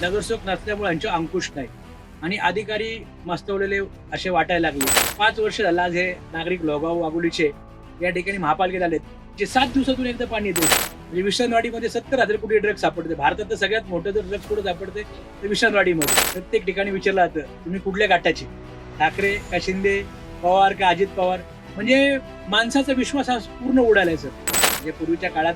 नगरसेवक नसल्यामुळे यांच्या अंकुश नाही आणि अधिकारी मस्तवलेले असे वाटायला लागले. 5 वर्ष झालं आज हे नागरिक लोहगाव वाघोलीचे या ठिकाणी महापालिकेत आलेत, जे 7 दिवसातून एकदा पाणी येते. म्हणजे विश्वनवाडीमध्ये 70,000 कोटी ड्रग्ज सापडते. भारतातलं सगळ्यात मोठं जर ड्रग्ज कुठं सापडते तर विश्वनवाडीमध्ये. प्रत्येक ठिकाणी विचारलं जातं तुम्ही कुठल्या गाठाचे, ठाकरे का शिंदे, पवार का अजित पवार. म्हणजे माणसाचा विश्वास हा पूर्ण उडालाय सर. म्हणजे पूर्वीच्या काळात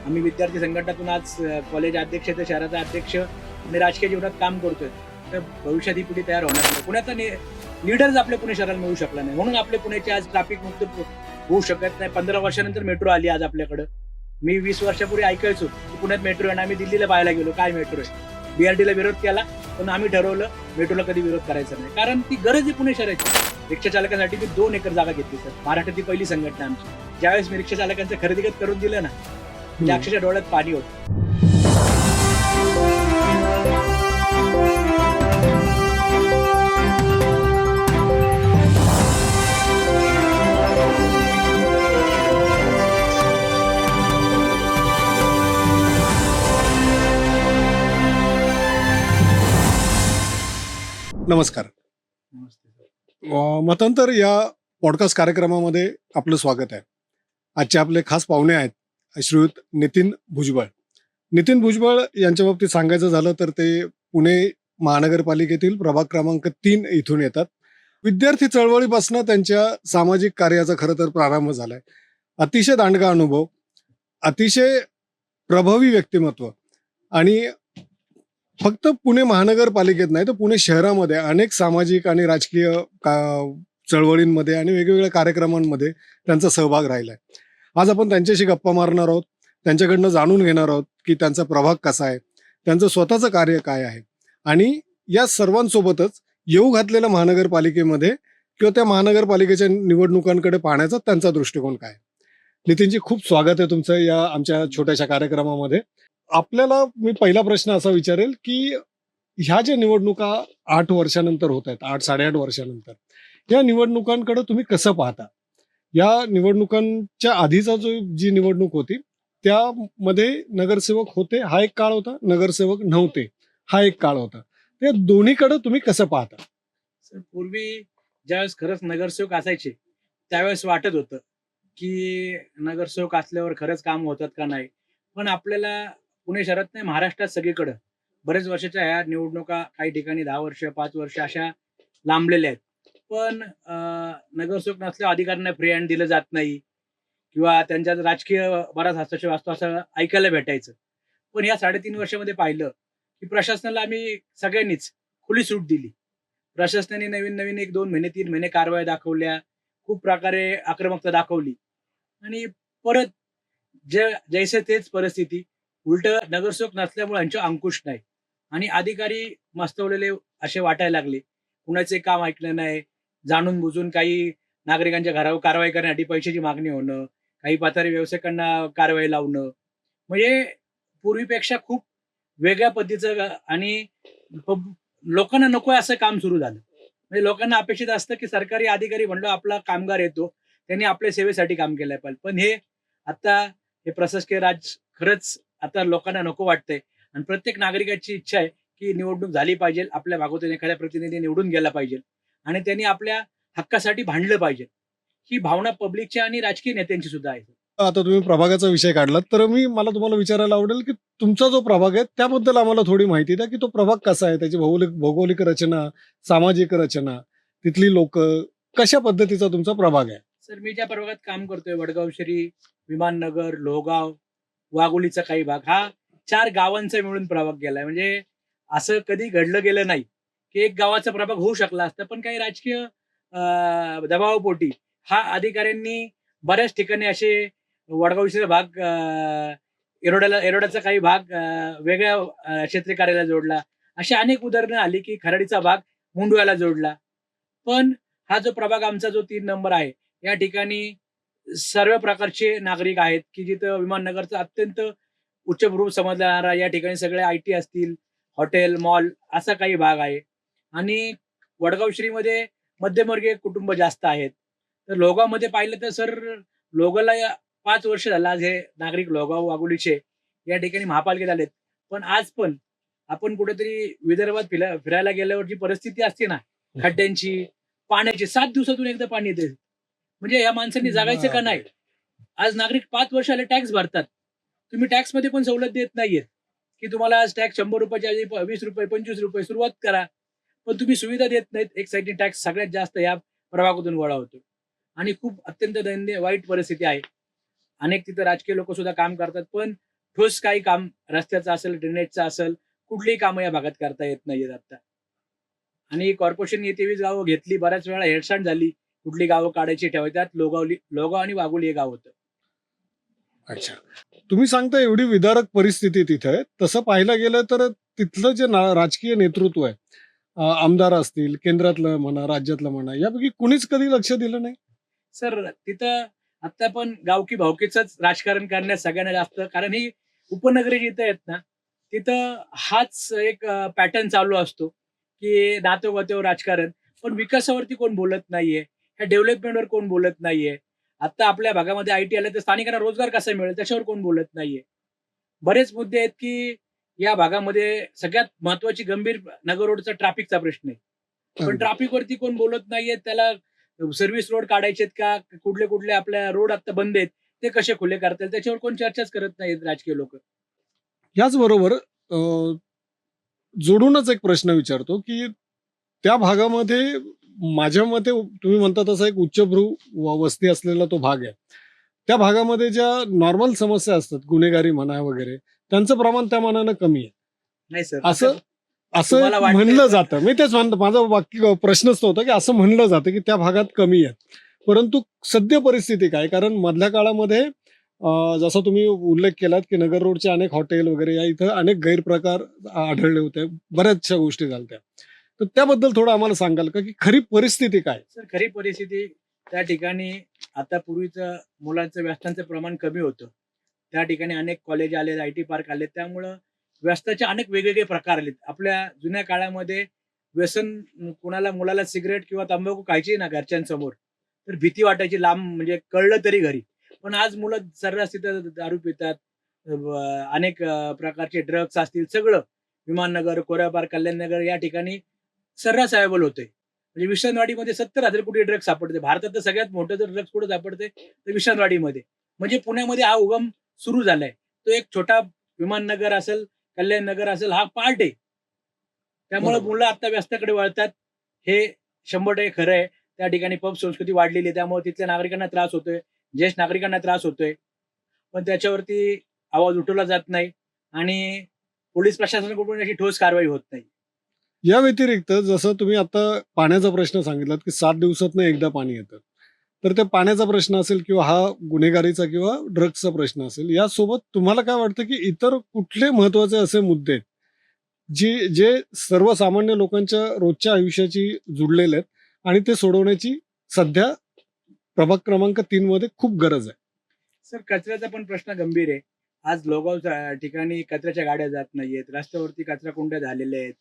आम्ही विद्यार्थी संघटनातून आज कॉलेज अध्यक्ष तर शहराचा अध्यक्ष आणि राजकीय जीवनात काम करतोय. तर भविष्यात ही पिढी तयार होणार नाही. पुण्याचा लीडर्स आपल्या पुणे शहराला मिळू शकला नाही, म्हणून आपले पुण्याचे आज ट्रॅफिक मुक्त होऊ शकत नाही. 15 वर्षानंतर मेट्रो आली आज आपल्याकडं. मी 20 वर्षापूर्वी ऐकायचो की पुण्यात मेट्रो आहे, आम्ही दिल्लीला पाहायला गेलो काय मेट्रो आहे. BRT ला विरोध केला, पण आम्ही ठरवलं मेट्रोला कधी विरोध करायचा नाही, कारण ती गरज आहे पुणे शहराची. रिक्षा चालकांसाठी मी 2 एकर जागा घेतली सर. महाराष्ट्रातली पहिली संघटना आमची. ज्यावेळेस मी रिक्षा चालकांचं खरेदी करून दिलं ना, त्या अक्षरशः डोळ्यात पाणी होतं. नमस्कार. मतांतर या पॉडकास्ट कार्यक्रमामध्ये आपलं स्वागत आहे. आजचे आपले खास पाहुणे आहेत श्रीयुत नितीन भुजबळ. नितीन भुजबळ यांच्या बाबतीत सांगायचं झालं तर ते पुणे महानगरपालिकेतील प्रभाग क्रमांक 3 इथून येतात. विद्यार्थी चळवळीपासून त्यांच्या सामाजिक कार्याचा खरं तर प्रारंभ झालाय. अतिशय दांडगा अनुभव, अतिशय प्रभावी व्यक्तिमत्व आणि फक्त पुणे महानगरपालिकेत नाही तर पुणे शहरामध्ये अनेक सामाजिक आणि राजकीय चळवळींमध्ये आणि वेगवेगळ्या कार्यक्रमांमध्ये त्यांचा सहभाग राहिलाय. आज आपण त्यांच्याशी गप्पा मारणार आहोत, त्यांच्याकडनं जाणून घेणार आहोत की त्यांचा प्रभाग कसा आहे, त्यांचं स्वतःचं कार्य काय आहे आणि या सर्वांसोबतच येऊ घातलेल्या महानगरपालिकेमध्ये किंवा त्या महानगरपालिकेच्या निवडणुकांकडे पाहण्याचा त्यांचा दृष्टिकोन काय. नितीनजी, खूप स्वागत आहे तुमचं या आमच्या छोट्याशा कार्यक्रमामध्ये. आपल्याला मी पहिला प्रश्न असा विचारेल की ह्या ज्या निवडणुका 8 वर्षानंतर होत आहेत, 8-8.5 वर्षानंतर, या निवडणुकांकडे तुम्ही कसं पाहता? या निवडणुकांच्या आधीचा जी निवडणूक होती त्यामध्ये नगरसेवक होते हा एक काळ होता, नगरसेवक नव्हते हा एक काळ होता. त्या दोन्हीकडे तुम्ही कसं पाहता? सर, पूर्वी ज्यावेळेस खरंच नगरसेवक असायचे त्यावेळेस वाटत होतं की नगरसेवक असल्यावर खरंच काम होतात का नाही. पण आपल्याला पुणे शहरात नाही, महाराष्ट्रात सगळीकडं बरेच वर्षाच्या ह्या निवडणुका काही ठिकाणी 10 वर्ष 5 वर्ष अशा लांबलेल्या आहेत. पण नगरसेवक नसल्यावर अधिकाऱ्यांना फ्री हँड दिलं जात नाही किंवा त्यांच्यात राजकीय बराच हस्तक्षेप असतो असं ऐकायला भेटायचं. पण या 3.5 वर्षामध्ये पाहिलं की प्रशासनाला आम्ही सगळ्यांनीच खुली सूट दिली. प्रशासनाने नवीन नवीन 1-2 महिने 3 महिने कारवाया दाखवल्या, खूप प्रकारे आक्रमकता दाखवली आणि परत जैसे तेच परिस्थिती. उलट नगरसेवक नसल्यामुळे यांच्या अंकुश नाही आणि अधिकारी मस्तवलेले असे वाटायला लागले. कुणाचे काम ऐकलं नाही, जाणून बुजून काही नागरिकांच्या घरावर कारवाई करण्यासाठी पैशाची मागणी होणं, काही पाथरी व्यावसायिकांना कारवाई लावणं. म्हणजे पूर्वीपेक्षा खूप वेगळ्या पद्धतीचं आणि लोकांना नको असं काम सुरू झालं. म्हणजे लोकांना अपेक्षित असतं की सरकारी अधिकारी म्हणलं आपला कामगार येतो, त्यांनी आपल्या सेवेसाठी काम केलं पाहिजे. पण हे आता हे प्रशासकीय राज खरंच आता लोकांना नको वाटतंय आणि प्रत्येक नागरिकाची इच्छा आहे की निवडणूक झाली पाहिजे, आपल्या भागातून एखाद्या प्रतिनिधी निवडून गेला पाहिजे आणि त्यांनी आपल्या हक्कासाठी भांडलं पाहिजे. ही भावना पब्लिकची आणि राजकीय नेत्यांची सुद्धा आहे. आता तुम्ही प्रभागाचा विषय काढलात तर मला तुम्हाला विचारायला आवडेल की तुमचा जो प्रभाग आहे त्याबद्दल आम्हाला थोडी माहिती द्या की तो प्रभाग कसा आहे, त्याची भौगोलिक रचना, सामाजिक रचना, तिथली लोक, कशा पद्धतीचा तुमचा प्रभाग आहे? सर, मी ज्या प्रभागात काम करतोय वडगाव शरी, विमाननगर, लोहगाव, वाघोलीचा काही भाग, हा 4 गावांचा मिळून प्रभाग गेलाय. म्हणजे असं कधी घडलं गेलं नाही की एक गावाचा प्रभाग होऊ शकला असता, पण काही राजकीय दबावापोटी हा अधिकाऱ्यांनी बऱ्याच ठिकाणी असे वडगावचा भाग एरोड्याचा काही भाग वेगळ्या क्षेत्रीय कार्यालयाला जोडला. अशी अनेक उदाहरणं आली की खराडीचा भाग मुंडव्याला जोडला. पण हा जो प्रभाग आमचा जो 3 नंबर आहे, या ठिकाणी सर्व प्रकारचे नागरिक आहेत की जिथं विमाननगरचा अत्यंत उच्चभ्रू समजला जाणारा, या ठिकाणी सगळे IT असतील, हॉटेल, मॉल असा काही भाग आहे आणि वडगाव श्रीमध्ये मध्यमवर्गीय कुटुंब जास्त आहेत. तर लोहगावमध्ये पाहिलं तर सर, लोहगावला 5 वर्ष झालं आज हे नागरिक लोहगाव वाघोलीचे या ठिकाणी महापालिकेत आलेत. पण आज पण आपण कुठेतरी विदर्भात फिरायला गेल्यावर जी परिस्थिती असते ना, खड्ड्यांची, पाण्याची, 7 दिवसातून एकदा पाणी येते. म्हणजे या माणसांनी जगायचं का नाही? आज नागरिक 5 वर्षाला टॅक्स भरतात. तुम्ही टॅक्समध्ये पण सवलत देत नाहीयेत, की तुम्हाला आज टॅक्स ₹100 च्या ऐवजी ₹20, ₹25 सुरुवात करा. पण तुम्ही सुविधा देत नाहीत. एक साइडने टॅक्स सगळ्यात जास्त या प्रभागातून गोळा होतो. आणि खूप अत्यंत दयनीय वाईट परिस्थिती आहे. अनेक तिथं राजकीय लोक सुद्धा काम करतात, पण ठोस काही काम रस्त्याचं असेल, ड्रेनेजचं असेल, कुठलीही कामं या भागात करता येत नाहीयेत आता. आणि कॉर्पोरेशनने 23 गावं घेतली, बऱ्याच वेळा हेळसांड झाली. कुठली गावं काढायची ठेवायची. लोगाव आणि वाघोली हे गाव होतं. अच्छा. तुम्ही सांगता एवढी विदारक परिस्थिती तिथे आहे. तसं पाहायला गेलं तर तिथलं जे राजकीय नेतृत्व आहे, आमदार असतील, केंद्रातलं म्हणा, राज्यातलं म्हणा, यापैकी कुणीच कधी लक्ष दिलं नाही. सर तिथं आता पण गावकी भावकीचंच राजकारण करण्यास सगळ्यांना जास्त, कारण ही उपनगरी जिथं आहेत ना, तिथं हाच एक पॅटर्न चालू असतो, की नातेगोत्यावर राजकारण. पण विकासावरती कोण बोलत नाहीये, ह्या डेव्हलपमेंटवर कोण बोलत नाहीये. आता आपल्या भागामध्ये आयटी आलं तर स्थानिकांना रोजगार कसा मिळेल त्याच्यावर कोण बोलत नाहीये. बरेच मुद्दे आहेत, की या भागामध्ये सगळ्यात महत्वाची गंभीर नगर रोडचा ट्रॅफिकचा प्रश्न आहे. पण ट्रॅफिकवरती कोण बोलत नाहीये. त्याला सर्व्हिस रोड काढायचेत का? कुठले कुठले आपल्या रोड आता बंद आहेत, ते कसे खुले करता येईल त्याच्यावर कोण चर्चाच करत नाहीत राजकीय लोक. याचबरोबर जोडूनच एक प्रश्न विचारतो, की त्या भागामध्ये माझ्या मते तुम्ही म्हणता तसा एक उच्चभ्रू वस्ती असलेला तो भाग आहे. त्या भागामध्ये ज्या नॉर्मल समस्या असतात, गुन्हेगारी म्हणा वगैरे, त्यांचं प्रमाण त्या मानानं कमी आहे. नाही सर, असं असं तुम्हाला वाटतंय म्हणलं पण- जातं. मी तेच म्हणतो, माझा प्रश्नच तो होता, की असं म्हणलं जातं, की त्या भागात कमी आहे. परंतु सद्य परिस्थिती काय? कारण मधल्या काळामध्ये जसा तुम्ही उल्लेख केलात, की नगर रोडचे अनेक हॉटेल वगैरे या इथं अनेक गैरप्रकार आढळले होते. बऱ्याचशा गोष्टी झाल्या. तर त्याबद्दल थोडं आम्हाला सांगाल का, की खरी परिस्थिती काय? सर खरी परिस्थिती त्या ठिकाणी आता पूर्वीचं मुलांचं व्यसनाचं प्रमाण कमी होतं. त्या ठिकाणी अनेक कॉलेज आले, आयटी पार्क आले, त्यामुळं व्यसनाचे अनेक वेगवेगळे प्रकार आलेत. आपल्या जुन्या काळामध्ये व्यसन कुणाला मुलाला सिगरेट किंवा तंबाखू खायची ना घरच्यांसमोर, तर भीती वाटायची लांब, म्हणजे कळलं तरी घरी. पण आज मुलं सर्रास तिथं दारू पितात. अनेक प्रकारचे ड्रग्स असतील सगळं. विमाननगर, कोरेगाव, कल्याणनगर या ठिकाणी सर्रास अवेलेबल होते. म्हणजे विसनवाडीमध्ये 70,000 कोटी ड्रग्ज सापडते. भारतात तर सगळ्यात मोठं जर ड्रग्ज कुठे सापडते तर विसनवाडीमध्ये. म्हणजे पुण्यामध्ये हा उगम सुरू झालाय. तो एक छोटा विमाननगर असेल, कल्याणनगर असेल, हा पार्ट आहे. त्यामुळे बरोबर. मुलं आता व्यसनाकडे वळतात. हे 100% खरं आहे. त्या ठिकाणी पब संस्कृती वाढलेली आहे. त्यामुळे तिथल्या नागरिकांना त्रास होतोय. ज्येष्ठ नागरिकांना त्रास होतोय. पण त्याच्यावरती आवाज उठवला जात नाही आणि पोलीस प्रशासनाकडून अशी ठोस कारवाई होत नाही. या व्यतिरिक्त जसं तुम्ही आता पाण्याचा प्रश्न सांगितलात, की 7 दिवसातनं एकदा पाणी येतं. तर त्या पाण्याचा प्रश्न असेल किंवा हा गुन्हेगारीचा किंवा ड्रग्सचा प्रश्न असेल, यासोबत तुम्हाला काय वाटतं, की इतर कुठले महत्त्वाचे असे मुद्दे आहेत, जे सर्वसामान्य लोकांच्या रोजच्या आयुष्याशी जुडलेले आहेत आणि ते सोडवण्याची सध्या प्रभाग क्रमांक 3 मध्ये खूप गरज आहे? सर कचऱ्याचा पण प्रश्न गंभीर आहे. आज लोगाव ठिकाणी कचऱ्याच्या गाड्या जात नाहीयेत. रस्त्यावरती कचरा कुंड्या झालेल्या आहेत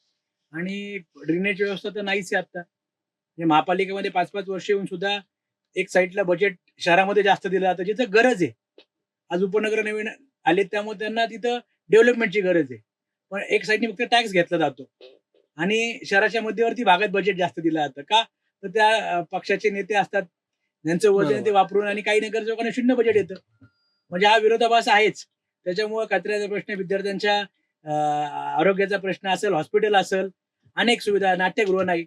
आणि ड्रेनेज व्यवस्था तर नाहीच आहे आता. म्हणजे महापालिकेमध्ये 5-5 वर्ष येऊन सुद्धा एक साईडला बजेट शहरामध्ये जास्त दिलं जातं, जिथं गरज आहे. आज उपनगर नवीन आलेत त्यामुळे त्यांना तिथं डेव्हलपमेंटची गरज आहे. पण एक साईडने फक्त टॅक्स घेतला जातो आणि शहराच्या मध्यवर्ती भागात बजेट जास्त दिलं जातं. का? तर त्या पक्षाचे नेते असतात. त्यांचं वजन बरोबर. ते वापरून आणि काही नगरसेवकांना शून्य बजेट येतं. म्हणजे हा विरोधाभास आहेच. त्याच्यामुळे कचऱ्याचा प्रश्न, विद्यार्थ्यांच्या आरोग्याचा प्रश्न असेल, हॉस्पिटल असेल, अनेक सुविधा, नाट्यगृह नाही.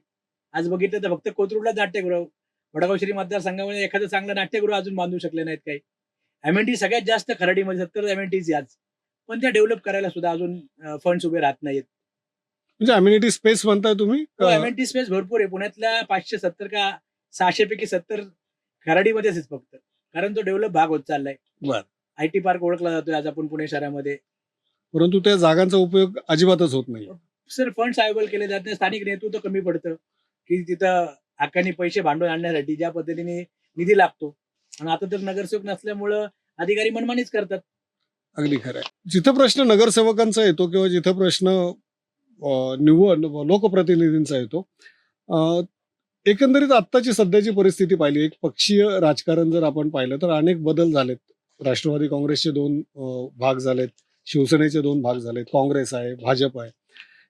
आज बघितलं तर फक्त कोथरूडला नाट्यगृह. वडगाव शहरी मतदारसंघामध्ये एखादं चांगलं नाट्यगृह अजून बांधू शकले नाहीत काही. एम-एन-टी सगळ्यात जास्त खराडीमध्ये 70 एम-एन-टीज आज. पण त्या डेव्हलप करायला सुद्धा अजून फंड्स उभे राहत नाहीत. म्हणजे अम्युनिटी स्पेस म्हणताय तुम्ही? हो, एम-एन-टी स्पेस भरपूर आहे. पुण्यातल्या 570 का 600 पैकी 70 खराडीमध्येच आहेत फक्त. कारण तो डेव्हलप भाग होत चाललाय. बरं. आयटी पार्क ओळखला जातोय आज आपण पुणे शहरामध्ये. परंतु त्या जागांचा उपयोग अजिबातच होत नाही. सर फंड्स अवेलेबल केले जात नाही. स्थानिक नेतृत्व कमी पडतं, की तिथं हक्कानी पैसे भांडवल आणण्यासाठी ज्या पद्धतीने निधी लागतो. आणि आता तर नगरसेवक नसल्यामुळं अधिकारी मनमानीच करतात. अगदी खरं आहे. जिथं प्रश्न नगरसेवकांचा येतो किंवा जिथं प्रश्न निवड लोकप्रतिनिधींचा येतो, अ, एकंदरीत आत्ताची सध्याची परिस्थिती पाहिली, एक पक्षीय राजकारण जर आपण पाहिलं तर अनेक बदल झालेत. राष्ट्रवादी काँग्रेसचे 2 भाग झालेत, शिवसेनेचे 2 भाग झालेत, काँग्रेस आहे, भाजप आहे.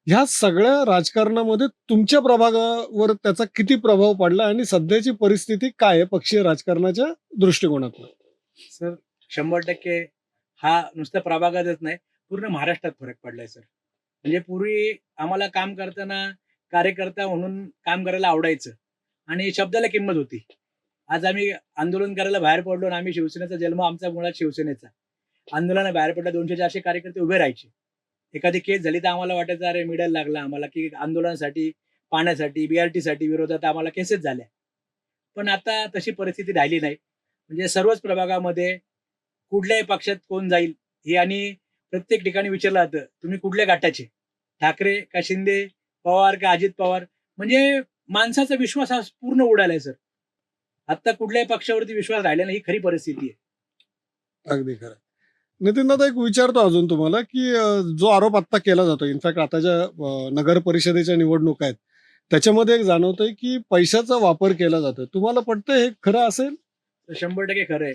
ह्या सगळ्या राजकारणामध्ये तुमच्या प्रभागावर त्याचा किती प्रभाव पडला आणि सध्याची परिस्थिती काय आहे पक्षीय राजकारणाच्या दृष्टिकोनातून? सर 100% हा नुसत्या प्रभागातच नाही, पूर्ण महाराष्ट्रात फरक पडलाय सर. म्हणजे पूर्वी आम्हाला काम करताना कार्यकर्ता म्हणून काम करायला आवडायचं आणि शब्दाला किंमत होती. आज आम्ही आंदोलन करायला बाहेर पडलो आणि आम्ही शिवसेनेचा जन्म आमचा मुळात शिवसेनेचा. आंदोलनाला बाहेर पडला 200-400 कार्यकर्ते उभे राहायचे. एखादी केस झाली तर आम्हाला वाटायचं अरे मिडल लागला आम्हाला, की आंदोलनासाठी, पाण्यासाठी, BRTसाठी विरोधात आम्हाला केसेस झाल्या. पण आता तशी परिस्थिती राहिली नाही. म्हणजे सर्वच प्रभागामध्ये कुठल्याही पक्षात कोण जाईल हे आणि प्रत्येक ठिकाणी विचारलं जातं, तुम्ही कुठल्या गटाचे? ठाकरे का शिंदे, पवार का अजित पवार? म्हणजे माणसाचा विश्वास हा पूर्ण उडालाय सर. आता कुठल्याही पक्षावरती विश्वास राहिला नाही, ही खरी परिस्थिती आहे. अगदी खरं. नितीन दादा, एक विचारतो अजून तुम्हाला, की जो आरोप आत्ता केला जातो, इनफॅक्ट आता ज्या नगर परिषदेच्या निवडणुका आहेत, त्याच्यामध्ये एक जाणवतंय, की पैशाचा वापर केला जातो. तुम्हाला पटतंय हे खरं असेल? तर 100% खरं आहे.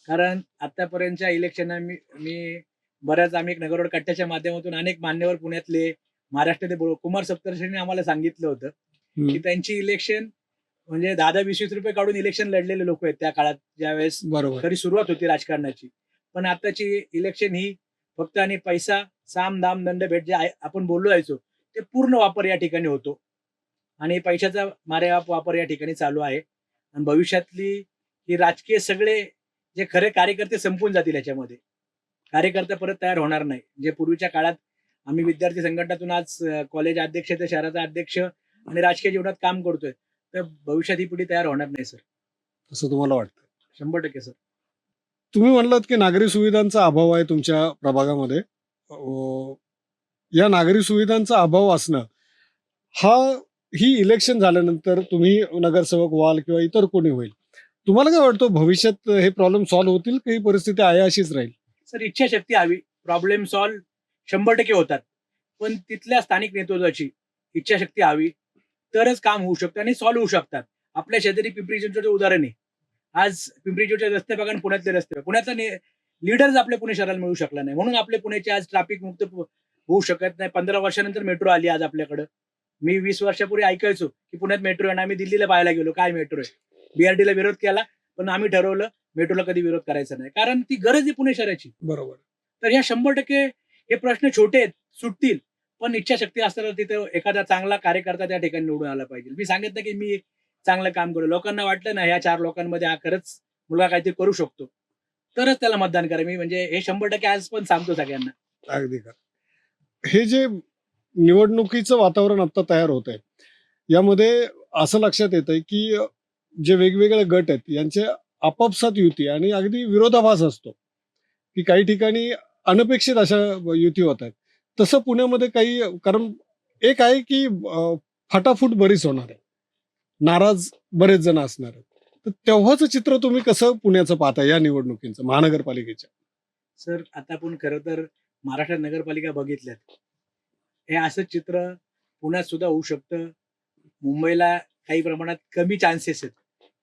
कारण आतापर्यंतच्या इलेक्शन मी मी बऱ्याच आम्ही एक नगररोड कट्ट्याच्या माध्यमातून अनेक मान्यवर पुण्यातले, महाराष्ट्रातले कुमार सप्तर्षींनी आम्हाला सांगितलं होतं, की हं, त्यांची इलेक्शन म्हणजे 10-10, 20-20 रुपये काढून इलेक्शन लढलेले लोक आहेत त्या काळात, ज्यावेळेस बरोबर. खरी सुरुवात होती राजकारणाची. पण आताची इलेक्शन ही फक्त आणि पैसा, साम, दाम, दंड, भेट जे आपण बोललो जायचो, ते पूर्ण वापर या ठिकाणी होतो. आणि पैशाचा मारेमाप वापर या ठिकाणी चालू आहे. आणि भविष्यातली ही राजकीय सगळे जे खरे कार्यकर्ते संपून जातील याच्यामध्ये. कार्यकर्ता परत तयार होणार नाही. जे पूर्वीच्या काळात आम्ही विद्यार्थी संघटनातून आज कॉलेज अध्यक्ष ते शहराचा अध्यक्ष आणि राजकीय जीवनात काम करतोय. तर भविष्यात ही पिढी तयार होणार नाही सर. असं तुम्हाला वाटतं? 100% सर. तुम्ही म्हणलात, की नागरी सुविधांचा अभाव आहे तुमच्या प्रभागामध्ये. या नागरी सुविधांचा अभाव असणं, हा ही इलेक्शन झाल्यानंतर तुम्ही नगरसेवक व्हाल किंवा इतर कोणी होईल. तुम्हाला काय वाटतं भविष्यात हे प्रॉब्लेम सॉल्व्ह होतील की ही परिस्थिती आहे अशीच राहील? सर इच्छाशक्ती हवी. प्रॉब्लेम सॉल्व्ह 100% होतात. पण तिथल्या स्थानिक नेतृत्वाची इच्छाशक्ती हवी. तरच काम होऊ शकतं आणि सॉल्व्ह होऊ शकतात. आपल्या शेजारी पिंपरी चिंचवडचं उदाहरण आहे. आज पिंपरी चिंचवडचे रस्ते बघा आणि पुण्यातले रस्ते बघा. पुण्याचा लीडर्स आपल्या पुणे शहराला मिळू शकला नाही. म्हणून आपले पुण्याचे आज ट्रॅफिक मुक्त होऊ शकत नाही. 15 वर्षानंतर मेट्रो आली आज आपल्याकडं. मी 20 वर्षापूर्वी ऐकायचो, की पुण्यात मेट्रो आहे आणि आम्ही दिल्लीला पाहायला गेलो, काय मेट्रो आहे. BRTला विरोध केला, पण आम्ही ठरवलं मेट्रोला कधी विरोध करायचा नाही. कारण ती गरज आहे पुणे शहराची. बरोबर. तर ह्या 100% हे प्रश्न छोटे आहेत, सुटतील. पण इच्छाशक्ती असताना तिथं एखादा चांगला कार्यकर्ता त्या ठिकाणी निवडून आला पाहिजे. मी सांगितलं, की मी चांगलं काम करू. लोकांना वाटलं ना, ह्या 4 लोकांमध्ये हा खरंच मुलगा काहीतरी करू शकतो. तरच त्याला मतदान करा. मी म्हणजे हे 100% आज पण सांगतो सगळ्यांना. अगदी खरं. हे जे निवडणुकीचं वातावरण आता तयार होतंय, यामध्ये असं लक्षात येतंय, की जे वेगवेगळे गट आहेत, यांचे आपापसात युती आणि अगदी विरोधाभास असतो, की काही ठिकाणी अनपेक्षित अशा युती होत आहेत. तसं पुण्यामध्ये काही कारण एक आहे, की फाटाफूट बरीच होणार आहे. नाराज बरेच जण असणार आहेत. तर तेव्हाचं चित्र तुम्ही कसं पुण्याचं पाहता या निवडणुकीचं, महानगरपालिकेच्या? सर आता आपण खरं तर महाराष्ट्रात नगरपालिका बघितल्यात. हे असंच चित्र पुण्यात सुद्धा होऊ शकतं. मुंबईला काही प्रमाणात कमी चान्सेस आहेत.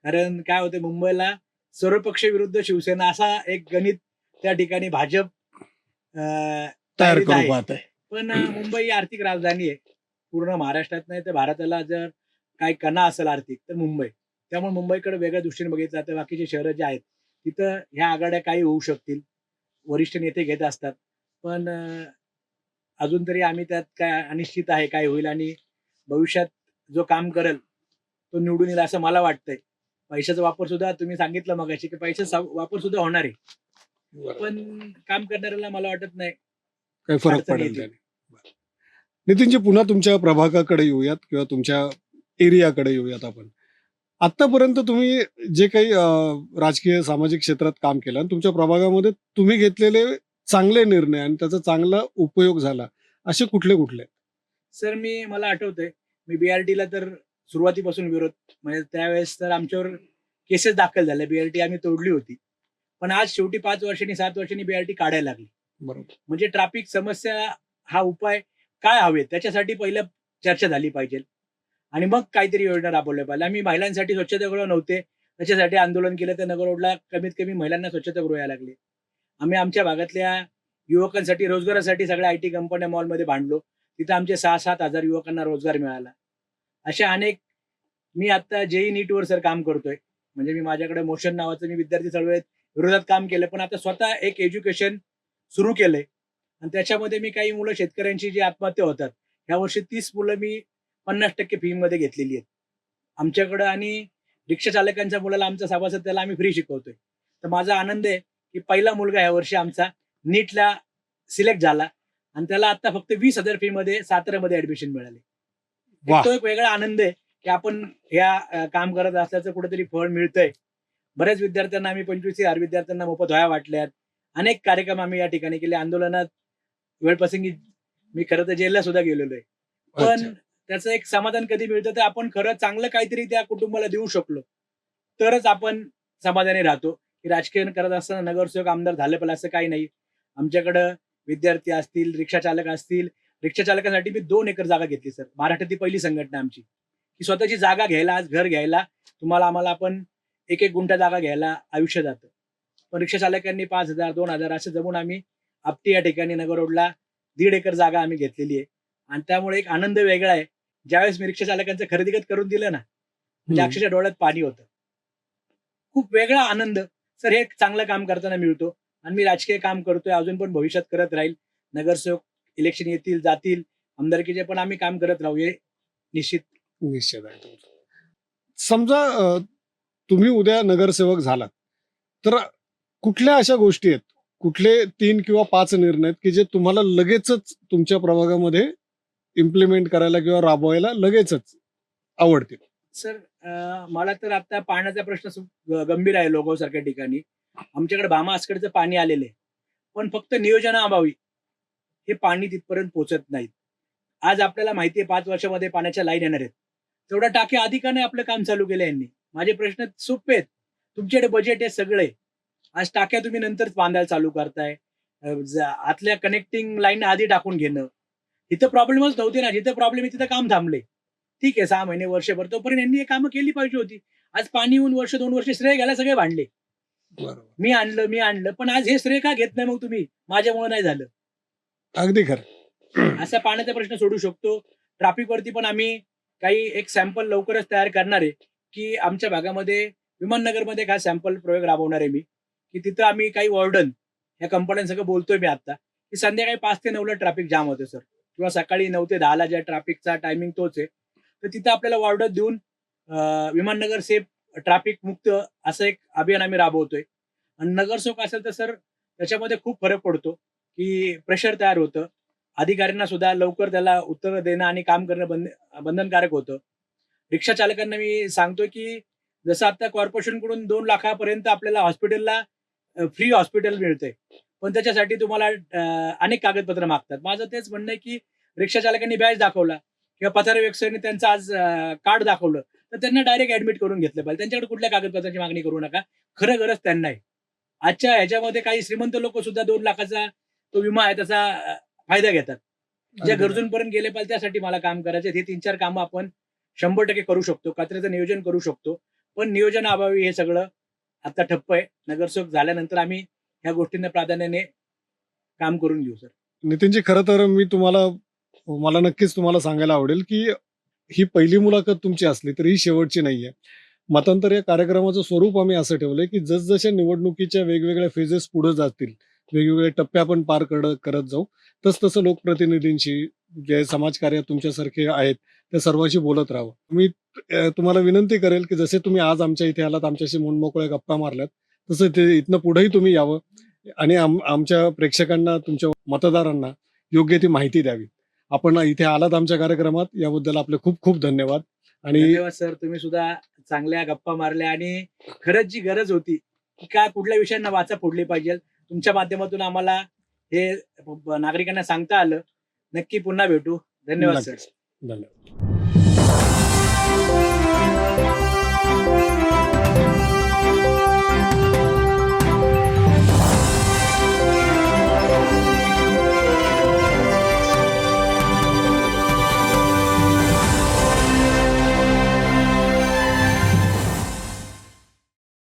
कारण काय होतं मुंबईला सर्वपक्ष विरुद्ध शिवसेना असा एक गणित त्या ठिकाणी भाजप अ, तयार तयारीत करू आहे. पाहत आहे. पण मुंबई ही आर्थिक राजधानी आहे. पूर्ण महाराष्ट्रात नाही तर भारताला जर काही कणा असेल आर्थिक तर मुंबई. त्यामुळे मुंबईकडे वेगळ्या दृष्टीने बघितलं जातं. बाकीचे शहरं जे आहेत तिथं ह्या आघाड्या काही होऊ शकतील. वरिष्ठ नेते घेत असतात. पण अजून तरी आम्ही त्यात काय अनिश्चित आहे काय होईल आणि भविष्यात जो काम करेल, तो निवडून येईल असं मला वाटतंय. पैशाचा वापर सुद्धा तुम्ही सांगितलं मगाशी, की पैशाचा वापर सुद्धा होणार आहे. बरोबर. पण काम करणाऱ्याला मला वाटत नाही काही फरक अडचणी पडेल येतील. त्याने. नितीनजी, पुन्हा तुमच्या प्रभागाकडे येऊयात किंवा तुमच्या एरियाकडे येऊयात आपण. आत्तापर्यंत तुम्ही जे काही राजकीय सामाजिक क्षेत्रात काम केलं आणि तुमच्या प्रभागामध्ये तुम्ही घेतलेले चांगले निर्णय आणि त्याचा चांगला उपयोग झाला, असे कुठले कुठले? सर मला आठवतंय, मी BRTला तर सुरुवातीपासून विरोध म्हणजे त्यावेळेस तर आमच्यावर केसेस दाखल झाल्या. BRT आम्ही तोडली होती. पण आज शेवटी 5 वर्षांनी, 7 वर्षांनी BRT काढायला लागली. बरोबर. म्हणजे ट्रॅफिक समस्या हा उपाय काय हवेत त्याच्यासाठी पहिलं चर्चा झाली पाहिजे आणि मग काहीतरी योजना राबवल्या पाहिजे. आम्ही महिलांसाठी स्वच्छतागृह नव्हते, त्याच्यासाठी आंदोलन केलं. तर नगर रोडला कमीत कमी महिलांना स्वच्छतागृह यायला लागले. आम्ही आमच्या भागातल्या युवकांसाठी रोजगारासाठी सगळ्या IT कंपन्या मॉलमध्ये भांडलो. तिथं आमचे 6-7 हजार युवकांना रोजगार मिळाला. अशा अनेक मी आता जेई नीटवर सर काम करतोय. म्हणजे मी माझ्याकडे मोशन नावाचं मी विद्यार्थी चळवळीत विरोधात काम केलं, पण आता स्वतः एक एज्युकेशन सुरू केलंय आणि त्याच्यामध्ये मी काही मुलं शेतकऱ्यांची जी आत्महत्या होतात, यावर्षी 30 मुलं मी 50% फीमध्ये घेतलेली आहेत आमच्याकडं. आणि रिक्षा चालकांच्या मुलाला आमचा सभासद त्याला आम्ही फ्री शिकवतोय. तर माझा आनंद आहे की पहिला मुलगा यावर्षी आमचा नीटला सिलेक्ट झाला आणि त्याला आता फक्त 20,000 फीमध्ये साताऱ्यामध्ये ऍडमिशन मिळाले. वाह! तो एक वेगळा आनंद आहे की आपण काम करत असल्याचं कुठेतरी फळ मिळतंय. बऱ्याच विद्यार्थ्यांना आम्ही 25,000 विद्यार्थ्यांना मोफत वह्या वाटल्यात. अनेक कार्यक्रम आम्ही या ठिकाणी केले. आंदोलनात वेळप्रसंगी मी खरं तर जेलला सुद्धा गेलेलो आहे. अच्छा. पण त्याचं एक समाधान कधी मिळतं तर आपण खरं चांगलं काहीतरी त्या कुटुंबाला देऊ शकलो, तरच आपण समाधानी राहतो. की राजकारण करत असताना नगरसेवक आमदार झाले पाहिजे असं काही नाही. आमच्याकडं विद्यार्थी असतील, रिक्षा चालक असतील. रिक्षा चालकांसाठी मी 2 एकर जागा घेतली सर. महाराष्ट्रातली पहिली संघटना आमची, की स्वतःची जागा घ्यायला, आज घर घ्यायला आम्हाला आपण 1-1 गुंठा जागा घ्यायला आयुष्य जातं. पण रिक्षा चालकांनी 5,000, 2,000 असं जमून आम्ही आपटी या ठिकाणी नगर रोडला 1.5 एकर जागा आम्ही घेतलेली आहे. आणि त्यामुळे एक आनंद वेगळा आहे. ज्यावेळेस मी रिक्षा चालकांचं खरेदी करून दिलं ना, म्हणजे अक्षरशः डोळ्यात पाणी होतं. खूप वेगळा आनंद सर हे चांगलं काम करताना मिळतो. आणि मी राजकीय काम करतोय, अजून पण भविष्यात करत राहील. नगरसेवक इलेक्शन येतील, जातील, आमदारकीचे पण आम्ही काम करत राहू, हे निश्चित. निश्चित आहे तुमचं. समजा तुम्ही उद्या नगरसेवक झालात, तर कुठल्या अशा गोष्टी आहेत, कुठले 3 किंवा 5 निर्णय आहेत, की जे तुम्हाला लगेचच तुमच्या प्रभागामध्ये इम्प्लिमेंट करायला किंवा राबवायला लगेचच आवडतील? सर मला तर आता पाण्याचा प्रश्न गंभीर आहे लोगावसारख्या ठिकाणी. आमच्याकडे भामा आसकडचं पाणी आलेलं आहे. पण फक्त नियोजनाअभावी हे पाणी तिथपर्यंत पोहोचत नाहीत. आज आपल्याला माहिती आहे 5 वर्षामध्ये पाण्याच्या लाईन येणार आहेत. तेवढ्या टाक्या आधी का नाही आपलं काम चालू केलं यांनी? माझे प्रश्न सोपे आहेत. तुमच्याकडे बजेट आहे सगळे. आज टाक्या तुम्ही नंतरच बांधायला चालू करताय. आतल्या कनेक्टिंग लाईन आधी टाकून घेणं. इथं प्रॉब्लेमच नव्हते ना. जिथं प्रॉब्लेम आहे तिथं काम थांबले. ठीक आहे 6 महिने, वर्षभर तोपर्यंत यांनी हे कामं केली पाहिजे होती. आज पाणी येऊन वर्ष 2 वर्ष श्रेय घ्यायला सगळे भांडले. बरोबर. मी आणलं. पण आज हे श्रेय का घेत नाही मग तुम्ही? माझ्यामुळे नाही झालं. अगदी खरं. असा पाण्याचा प्रश्न सोडू शकतो. ट्रॅफिकवरती पण आम्ही काही एक सॅम्पल लवकरच तयार करणार आहे, की आमच्या भागामध्ये विमाननगरमध्ये एक हा सॅम्पल प्रयोग राबवणार आहे मी, की तिथं आम्ही काही वॉर्डन या कंपन्यांसंग बोलतोय मी आता, की संध्याकाळी 5 ते 9 ला ट्रॅफिक जाम होतं सर किंवा सकाळी 9 ते 10 ला ज्या ट्रॅफिकचा टायमिंग तोच आहे. तर तिथं आपल्याला वॉर्डन देऊन विमाननगर सेफ ट्रॅफिक मुक्त असं एक अभियान आम्ही राबवतोय. आणि नगरसेवक असेल तर सर त्याच्यामध्ये खूप फरक पडतो, की प्रेशर तयार होतं. अधिकाऱ्यांना सुद्धा लवकर त्याला उत्तर देणं आणि काम करणं बंधनकारक होतं. रिक्षा चालकांना मी सांगतोय, की जसं आता कॉर्पोरेशनकडून 2 लाखापर्यंत आपल्याला हॉस्पिटलला फ्री हॉस्पिटल मिळतंय. पण त्याच्यासाठी तुम्हाला अनेक कागदपत्र मागतात. माझं तेच म्हणणं आहे, की रिक्षा चालकांनी बॅज दाखवला किंवा पथारी व्यवसायाने त्यांचं आज कार्ड दाखवलं, तर त्यांना डायरेक्ट ॲडमिट करून घेतलं पाहिजे. त्यांच्याकडे कुठल्या कागदपत्राची मागणी करू नका. खरं गरज त्यांना आहे. आजच्या ह्याच्यामध्ये काही श्रीमंत लोकं सुद्धा 2 लाखाचा तो विमा आहे त्याचा फायदा घेतात. ज्या अगदी खरं. गरजूंपर्यंत गेले पाहिजे त्यासाठी मला काम करायचं आहे. हे 3-4 कामं आपण 100% करू शकतो. कचऱ्याचं नियोजन करू शकतो. पण नियोजनाअभावी हे सगळं आता ठप्प आहे. नगरसेवक झाल्यानंतर आम्ही ह्या गोष्टींना प्राधान्याने काम करून घेऊ सर. नितीनजी, खरं तर मला नक्कीच तुम्हाला सांगायला आवडेल, की ही पहिली मुलाखत तुमची असली तरी ही शेवटची नाहीये. मतांतर या कार्यक्रमाचं स्वरूप आम्ही असं ठेवलंय, की जसजशा निवडणुकीच्या वेगवेगळ्या फेजेस पुढे जातील, वेगवेगळे टप्पे आपण पार करत जाऊ, तसतसं लोकप्रतिनिधींशी, जे समाजकार्यात तुमच्यासारखे आहेत, त्या सर्वांशी बोलत राहावं. मी तुम्हाला विनंती करेल, की जसे तुम्ही आज आमच्या इथे आलात, आमच्याशी मनमोकळ्या गप्पा मारल्यात, तसं ते इथनं पुढेही तुम्ही यावं आणि आमच्या प्रेक्षकांना, तुमच्या मतदारांना योग्य ती माहिती द्यावी. आपण इथे आलात आमच्या कार्यक्रमात, याबद्दल आपले खूप खूप धन्यवाद. आणि धन्यवाद सर. तुम्ही सुद्धा चांगल्या गप्पा मारल्या आणि खरंच जी गरज होती, की काय कुठल्या विषयांना वाचा फोडली पाहिजे. तुमच्या माध्यमातून आम्हाला हे नागरिकांना सांगता आलं. नक्की पुन्हा भेटू. धन्यवाद सर. नक्कीच. धन्यवाद.